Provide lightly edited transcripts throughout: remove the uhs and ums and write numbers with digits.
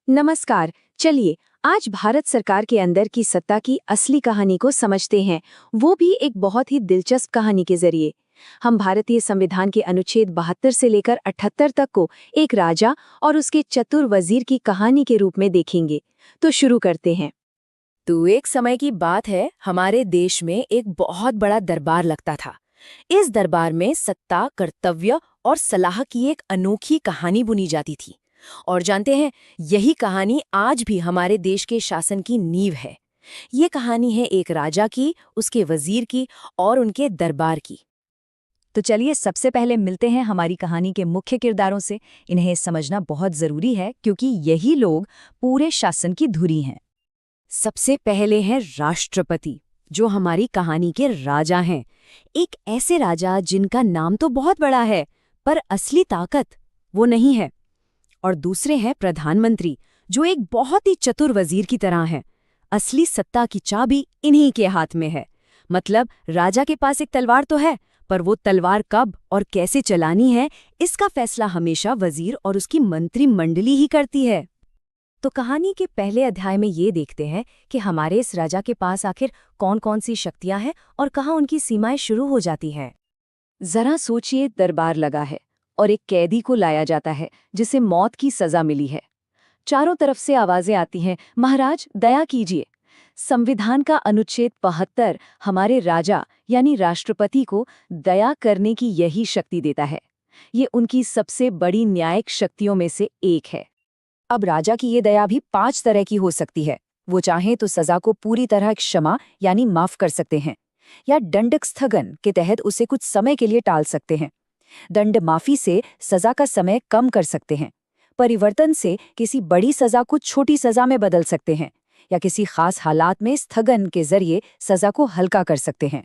नमस्कार। चलिए आज भारत सरकार के अंदर की सत्ता की असली कहानी को समझते हैं, वो भी एक बहुत ही दिलचस्प कहानी के जरिए। हम भारतीय संविधान के अनुच्छेद 72 से लेकर 78 तक को एक राजा और उसके चतुर वजीर की कहानी के रूप में देखेंगे। तो शुरू करते हैं। तो एक समय की बात है, हमारे देश में एक बहुत बड़ा दरबार लगता था। इस दरबार में सत्ता, कर्तव्य और सलाह की एक अनोखी कहानी बुनी जाती थी। और जानते हैं, यही कहानी आज भी हमारे देश के शासन की नींव है। ये कहानी है एक राजा की, उसके वजीर की और उनके दरबार की। तो चलिए सबसे पहले मिलते हैं हमारी कहानी के मुख्य किरदारों से। इन्हें समझना बहुत जरूरी है क्योंकि यही लोग पूरे शासन की धुरी हैं। सबसे पहले हैं राष्ट्रपति, जो हमारी कहानी के राजा हैं। एक ऐसे राजा जिनका नाम तो बहुत बड़ा है, पर असली ताकत वो नहीं है। और दूसरे हैं प्रधानमंत्री, जो एक बहुत ही चतुर वजीर की तरह हैं। असली सत्ता की चाबी इन्हीं के हाथ में है। मतलब राजा के पास एक तलवार तो है, पर वो तलवार कब और कैसे चलानी है, इसका फैसला हमेशा वजीर और उसकी मंत्रिमंडली ही करती है। तो कहानी के पहले अध्याय में ये देखते हैं कि हमारे इस राजा के पास आखिर कौन कौन सी शक्तियां हैं और कहाँ उनकी सीमाएं शुरू हो जाती हैं। जरा सोचिए, दरबार लगा है और एक कैदी को लाया जाता है जिसे मौत की सजा मिली है। चारों तरफ से आवाजें आती हैं, महाराज दया कीजिए। संविधान का अनुच्छेद 72 हमारे राजा यानी राष्ट्रपति को दया करने की यही शक्ति देता है। ये उनकी सबसे बड़ी न्यायिक शक्तियों में से एक है। अब राजा की ये दया भी 5 तरह की हो सकती है। वो चाहे तो सजा को पूरी तरह क्षमा यानी माफ कर सकते हैं, या दंडक स्थगन के तहत उसे कुछ समय के लिए टाल सकते हैं। दंड माफी से सजा का समय कम कर सकते हैं। परिवर्तन से किसी बड़ी सजा को छोटी सजा में बदल सकते हैं, या किसी खास हालात में स्थगन के जरिए सजा को हल्का कर सकते हैं।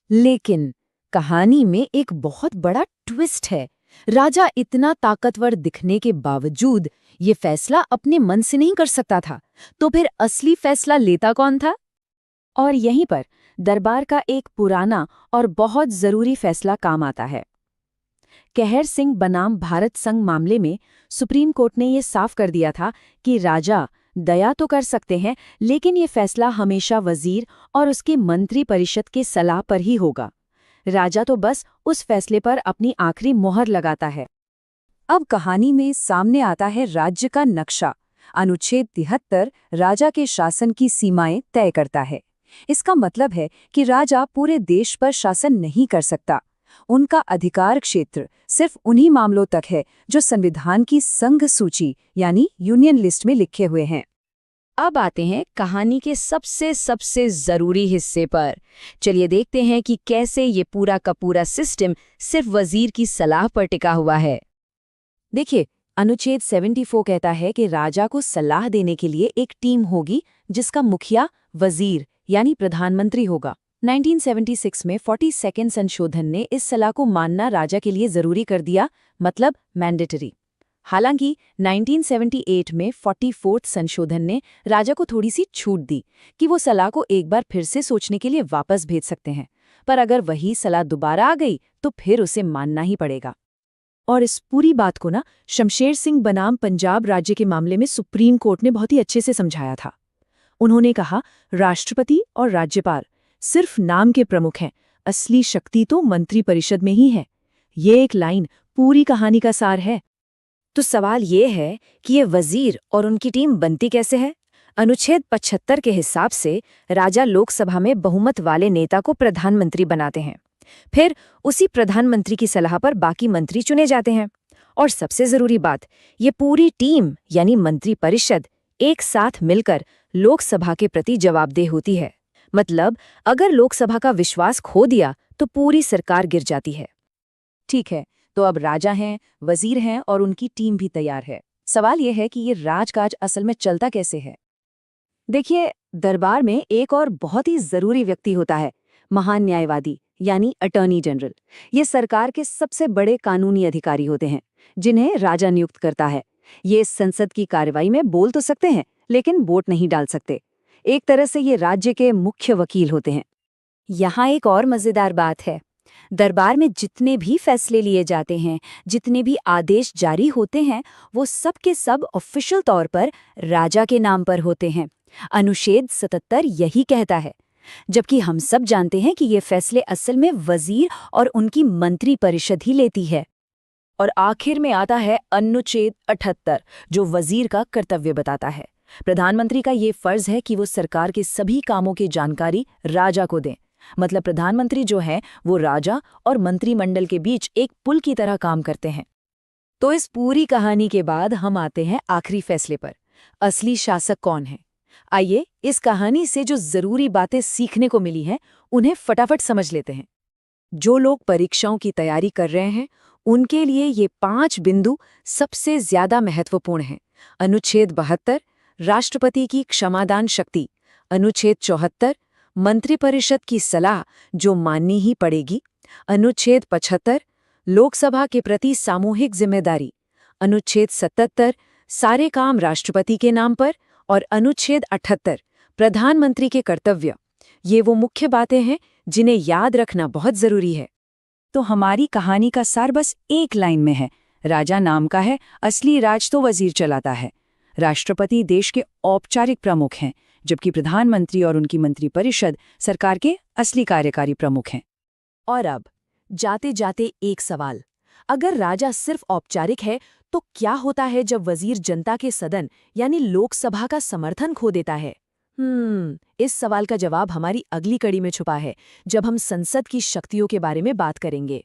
लेकिन कहानी में एक बहुत बड़ा ट्विस्ट है। राजा इतना ताकतवर दिखने के बावजूद ये फैसला अपने मन से नहीं कर सकता था। तो फिर असली फैसला लेता कौन था? और यहीं पर दरबार का एक पुराना और बहुत जरूरी फैसला काम आता है। कहर सिंह बनाम भारत संघ मामले में सुप्रीम कोर्ट ने ये साफ कर दिया था कि राजा दया तो कर सकते हैं, लेकिन ये फैसला हमेशा वजीर और उसके मंत्री परिषद के सलाह पर ही होगा। राजा तो बस उस फैसले पर अपनी आखिरी मोहर लगाता है। अब कहानी में सामने आता है राज्य का नक्शा। अनुच्छेद 73 राजा के शासन की सीमाएं तय करता है। इसका मतलब है कि राजा पूरे देश पर शासन नहीं कर सकता। उनका अधिकार क्षेत्र सिर्फ उन्हीं मामलों तक है जो संविधान की संघ सूची यानी यूनियन लिस्ट में लिखे हुए हैं। अब आते हैं कहानी के सबसे जरूरी हिस्से पर। चलिए देखते हैं कि कैसे ये पूरा का पूरा सिस्टम सिर्फ वजीर की सलाह पर टिका हुआ है। देखिए, अनुच्छेद 74 कहता है कि राजा को सलाह देने के लिए एक टीम होगी जिसका मुखिया वजीर यानी प्रधानमंत्री होगा। 1976 में 42nd संशोधन ने इस सलाह को मानना राजा के लिए जरूरी कर दिया, मतलब मैंडेटरी। हालांकि 1978 में 44th संशोधन ने राजा को थोड़ी सी छूट दी कि वो सलाह को एक बार फिर से सोचने के लिए वापस भेज सकते हैं, पर अगर वही सलाह दोबारा आ गई तो फिर उसे मानना ही पड़ेगा। और इस पूरी बात को शमशेर सिंह बनाम पंजाब राज्य के मामले में सुप्रीम कोर्ट ने बहुत ही अच्छे से समझाया था। उन्होंने कहा, राष्ट्रपति और राज्यपाल सिर्फ नाम के प्रमुख हैं, असली शक्ति तो मंत्रिपरिषद में ही है। ये एक लाइन पूरी कहानी का सार है। तो सवाल ये है कि ये वजीर और उनकी टीम बनती कैसे है? अनुच्छेद 75 के हिसाब से राजा लोकसभा में बहुमत वाले नेता को प्रधानमंत्री बनाते हैं। फिर उसी प्रधानमंत्री की सलाह पर बाकी मंत्री चुने जाते हैं। और सबसे जरूरी बात, ये पूरी टीम यानी मंत्रिपरिषद एक साथ मिलकर लोकसभा के प्रति जवाबदेह होती है। मतलब अगर लोकसभा का विश्वास खो दिया तो पूरी सरकार गिर जाती है। ठीक है, तो अब राजा हैं, वजीर हैं और उनकी टीम भी तैयार है। सवाल यह है कि ये राजकाज असल में चलता कैसे है। देखिए, दरबार में एक और बहुत ही जरूरी व्यक्ति होता है, महान न्यायवादी यानी अटॉर्नी जनरल। ये सरकार के सबसे बड़े कानूनी अधिकारी होते हैं जिन्हें राजा नियुक्त करता है। ये संसद की कार्रवाई में बोल तो सकते हैं, लेकिन वोट नहीं डाल सकते। एक तरह से ये राज्य के मुख्य वकील होते हैं। यहाँ एक और मजेदार बात है। दरबार में जितने भी फैसले लिए जाते हैं, जितने भी आदेश जारी होते हैं, वो सब के सब ऑफिशियल तौर पर राजा के नाम पर होते हैं। अनुच्छेद 77 यही कहता है, जबकि हम सब जानते हैं कि ये फैसले असल में वजीर और उनकी मंत्री परिषद ही लेती है। और आखिर में आता है अनुच्छेद 78, जो वजीर का कर्तव्य बताता है। प्रधानमंत्री का ये फर्ज है कि वो सरकार के सभी कामों की जानकारी राजा को दें। मतलब प्रधानमंत्री जो है वो राजा और मंत्रिमंडल के बीच एक पुल की तरह काम करते हैं। तो इस पूरी कहानी के बाद हम आते हैं आखिरी फैसले पर, असली शासक कौन है। आइए इस कहानी से जो जरूरी बातें सीखने को मिली हैं उन्हें फटाफट समझ लेते हैं। जो लोग परीक्षाओं की तैयारी कर रहे हैं उनके लिए ये 5 बिंदु सबसे ज्यादा महत्वपूर्ण हैं। अनुच्छेद 72, राष्ट्रपति की क्षमादान शक्ति। अनुच्छेद 74, मंत्रिपरिषद की सलाह जो माननी ही पड़ेगी। अनुच्छेद 75, लोकसभा के प्रति सामूहिक जिम्मेदारी। अनुच्छेद 77, सारे काम राष्ट्रपति के नाम पर। और अनुच्छेद 78, प्रधानमंत्री के कर्तव्य। ये वो मुख्य बातें हैं जिन्हें याद रखना बहुत जरूरी है। तो हमारी कहानी का सार बस एक लाइन में है, राजा नाम का है, असली राज तो वजीर चलाता है। राष्ट्रपति देश के औपचारिक प्रमुख हैं, जबकि प्रधानमंत्री और उनकी मंत्रिपरिषद सरकार के असली कार्यकारी प्रमुख हैं। और अब जाते जाते एक सवाल, अगर राजा सिर्फ औपचारिक है तो क्या होता है जब वजीर जनता के सदन यानी लोकसभा का समर्थन खो देता है? इस सवाल का जवाब हमारी अगली कड़ी में छुपा है, जब हम संसद की शक्तियों के बारे में बात करेंगे।